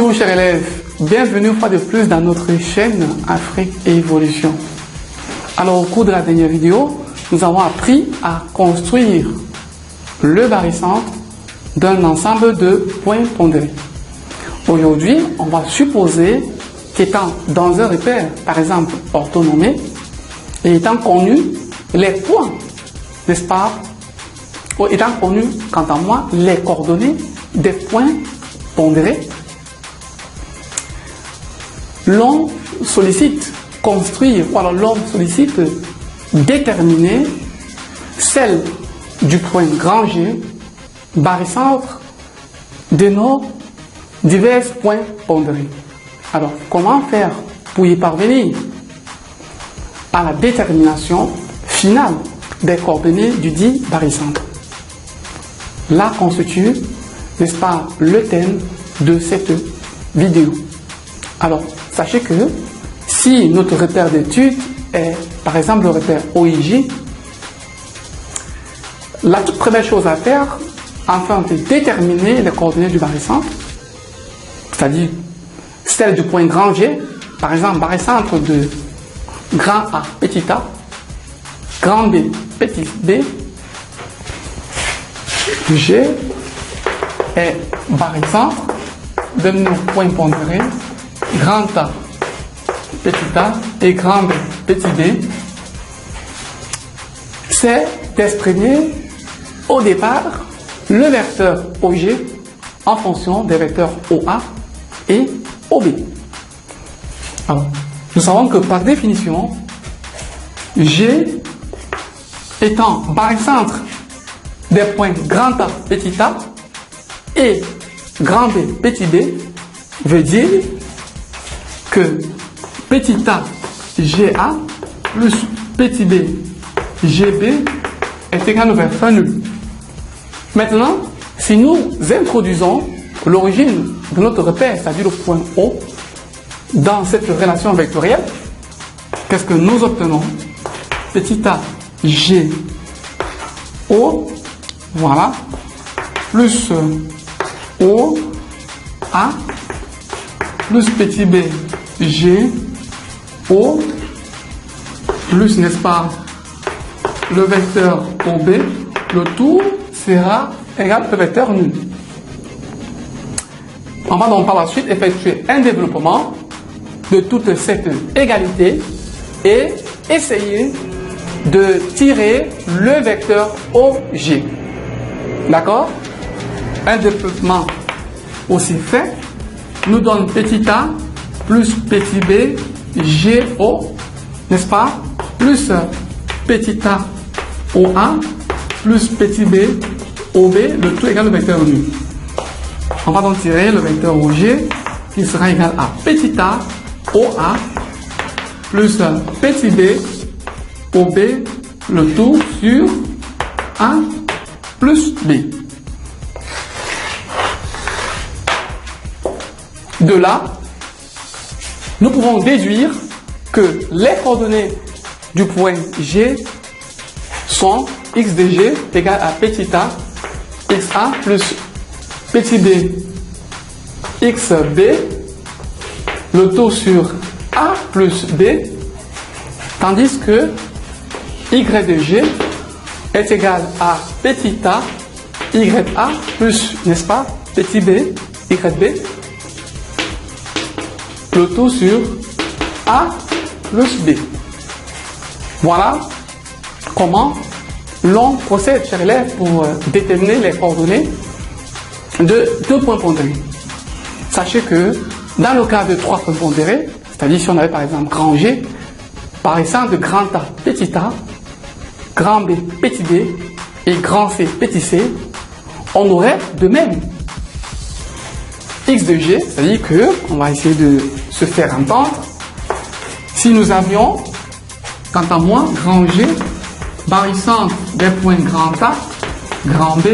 Bonjour chers élèves, bienvenue une fois de plus dans notre chaîne Afrique et Évolution. Alors au cours de la dernière vidéo, nous avons appris à construire le barycentre d'un ensemble de points pondérés. Aujourd'hui, on va supposer qu'étant dans un repère, par exemple orthonomé, et étant connus les points, n'est-ce pas, ou étant connus, quant à moi, les coordonnées des points pondérés, l'on sollicite construire, ou alors l'on sollicite déterminer celle du point grand G, barycentre de nos divers points pondérés. Alors, comment faire pour y parvenir à la détermination finale des coordonnées du dit barycentre? Là constitue, n'est-ce pas, le thème de cette vidéo. Alors, sachez que si notre repère d'étude est, par exemple, le repère OIJ, la toute première chose à faire, afin de déterminer les coordonnées du barycentre, c'est-à-dire celle du point grand G, par exemple, barycentre de grand A, petit a, grand B, petit b, G est barycentre de nos points pondérés grand A, petit a et grand B, petit b, c'est d'exprimer au départ le vecteur OG en fonction des vecteurs OA et OB. Alors, nous savons que par définition, G étant barycentre des points grand A, petit a et grand B, petit b, veut dire que petit a, GA plus petit b, GB est égal au vecteur nul. Maintenant, si nous introduisons l'origine de notre repère, c'est-à-dire le point O, dans cette relation vectorielle, qu'est-ce que nous obtenons? Petit a, G, O, voilà, plus O, A, plus petit b, G, O, plus, n'est-ce pas, le vecteur OB, le tout sera égal au vecteur nul. On va donc par la suite effectuer un développement de toute cette égalité et essayer de tirer le vecteur OG. D'accord? Un développement aussi fait nous donne petit a plus petit b, GO, n'est-ce pas? Plus petit a, OA, plus petit b, OB, le tout égal au vecteur nul. On va donc tirer le vecteur OG qui sera égal à petit a, OA, plus petit b, OB, le tout sur A plus B. De là, nous pouvons déduire que les coordonnées du point G sont x de G égale à petit a, xa plus petit b, xb, le tout sur a plus b, tandis que y de G est égal à petit a, ya plus, n'est-ce pas, petit b, yb, le tout sur a plus b. Voilà comment l'on procède, chers élèves, pour déterminer les coordonnées de deux points pondérés. Sachez que dans le cas de trois points pondérés, c'est-à-dire si on avait par exemple grand G, barycentre de grand A, petit a, grand B, petit b et grand C, petit c, on aurait de même x de G, c'est-à-dire que, on va essayer de se faire entendre, si nous avions, quant à moi, grand G, barycentre des points grand A, grand B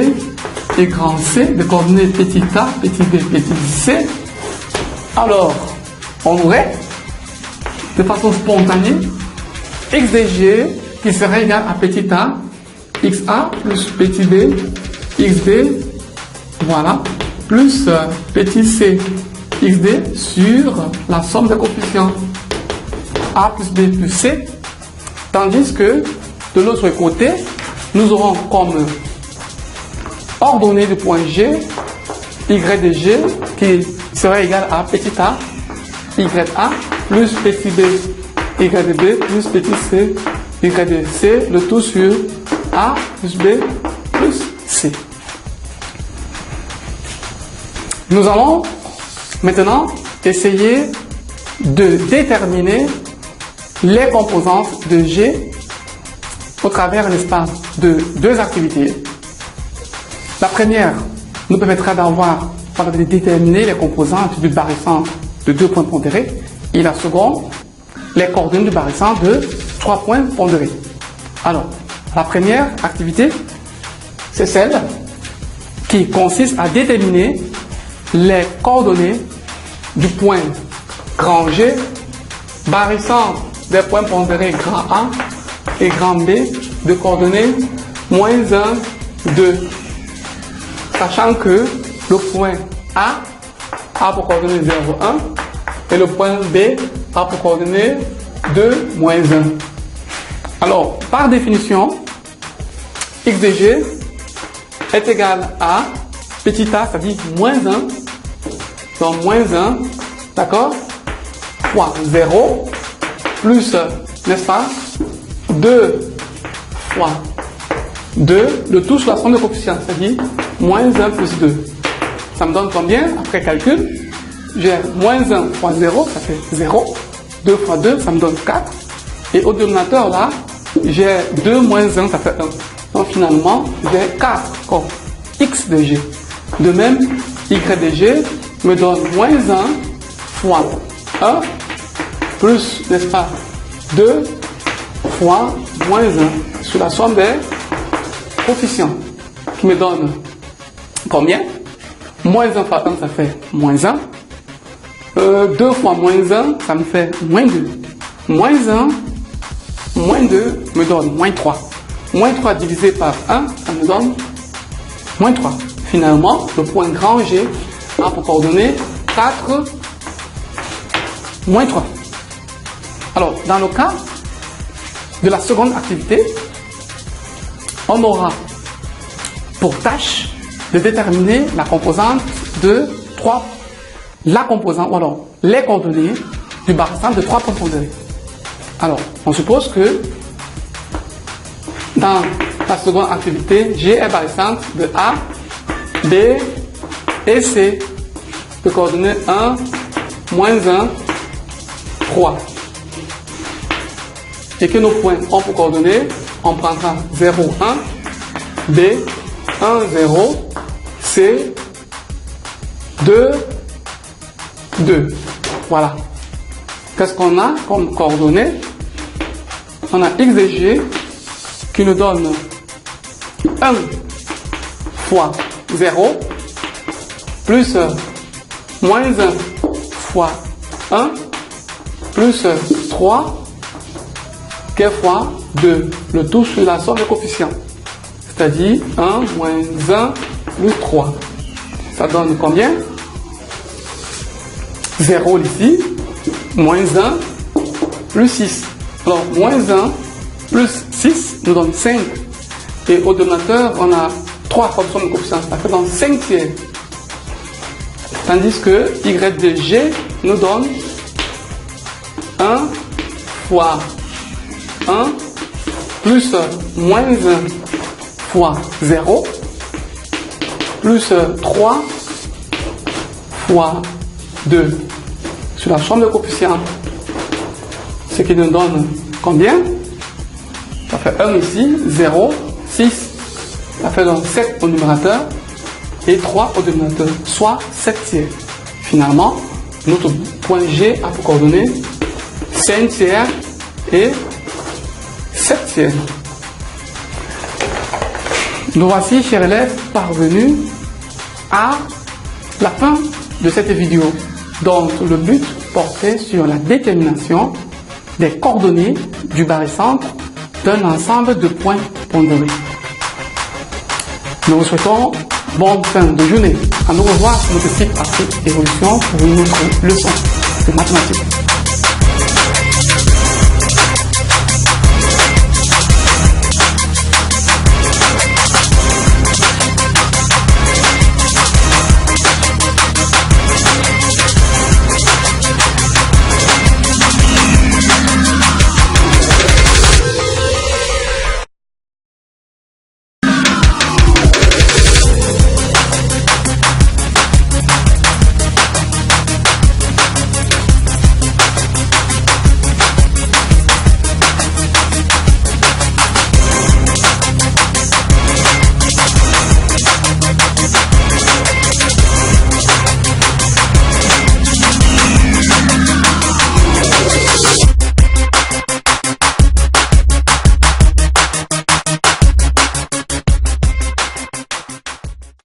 et grand C, de coordonnées petit a, petit b, petit c, alors on aurait, de façon spontanée, x de G qui serait égal à petit a, xa plus petit b, xb, voilà, plus petit c XD sur la somme des coefficients A plus B plus C, tandis que de l'autre côté, nous aurons comme ordonnée du point G, Y de G qui serait égal à petit a, YA, plus petit b, Y de B, plus petit c, Y de C, le tout sur A plus B plus C. Nous allons maintenant essayer de déterminer les composantes de G au travers, n'est-ce pas, de deux activités. La première nous permettra de déterminer les composantes du barycentre de 2 points pondérés et la seconde, les coordonnées du barycentre de 3 points pondérés. Alors, la première activité, c'est celle qui consiste à déterminer les coordonnées du point grand G, barycentre des points pondérés grand A et grand B de coordonnées moins 1, 2. Sachant que le point A pour coordonnées 0, 1 et le point B a pour coordonnées 2, moins 1. Alors, par définition, x de G est égal à petit a, c'est-à-dire moins 1, donc moins 1, d'accord, fois 0, plus, n'est-ce pas, 2 fois 2, le tout sur la somme de coefficients, c'est-à-dire moins 1 plus 2. Ça me donne combien? Après calcul, j'ai moins 1 fois 0, ça fait 0. 2 fois 2, ça me donne 4. Et au dénominateur, là, j'ai 2 moins 1, ça fait 1. Donc finalement, j'ai 4 comme x de g. De même, y de g me donne moins 1 fois 1 plus, n'est-ce pas, 2 fois moins 1 sur la somme des coefficients qui me donne combien? Moins 1 fois 1, ça fait moins 1. 2 fois moins 1, ça me fait moins 2. Moins 1, moins 2 me donne moins 3. Moins 3 divisé par 1, ça me donne moins 3. Finalement, le point grand G a pour coordonnées 4, moins 3. Alors, dans le cas de la seconde activité, on aura pour tâche de déterminer la composante de 3, la composante, ou alors les coordonnées du barycentre de 3 points pondérés. Alors, on suppose que dans la seconde activité, G est barycentre de A, B et C, de coordonnées 1, moins 1, 3. Et que nos points ont pour coordonnées, on prendra 0, 1, B, 1, 0, C, 2, 2. Voilà. Qu'est-ce qu'on a comme coordonnées? On a x de g qui nous donne 1 fois 0 plus moins 1 fois 1 plus 3 qui est fois 2. Le tout sur la somme des coefficients. C'est-à-dire 1 moins 1 plus 3. Ça donne combien? 0 ici, moins 1 plus 6. Alors, moins 1 plus 6 nous donne 5. Et au dénominateur, on a 3 fois somme de coefficients. Ça fait donc 5 tiers. Tandis que y de g nous donne 1 fois 1 plus moins 1 fois 0 plus 3 fois 2 sur la somme de coefficients. Ce qui nous donne combien? Ça fait 1 ici, 0, 6. Ça fait donc 7 au numérateur et 3 au dénominateur, soit 7 tiers. Finalement, notre point G a pour coordonnées 5 tiers et 7 tiers. Nous voici, chers élèves, parvenus à la fin de cette vidéo, dont le but portait sur la détermination des coordonnées du barycentre d'un ensemble de points pondérés. Nous vous souhaitons bonne fin de journée. À nous revoir sur notre site Afrique Évolution pour une autre leçon de mathématiques.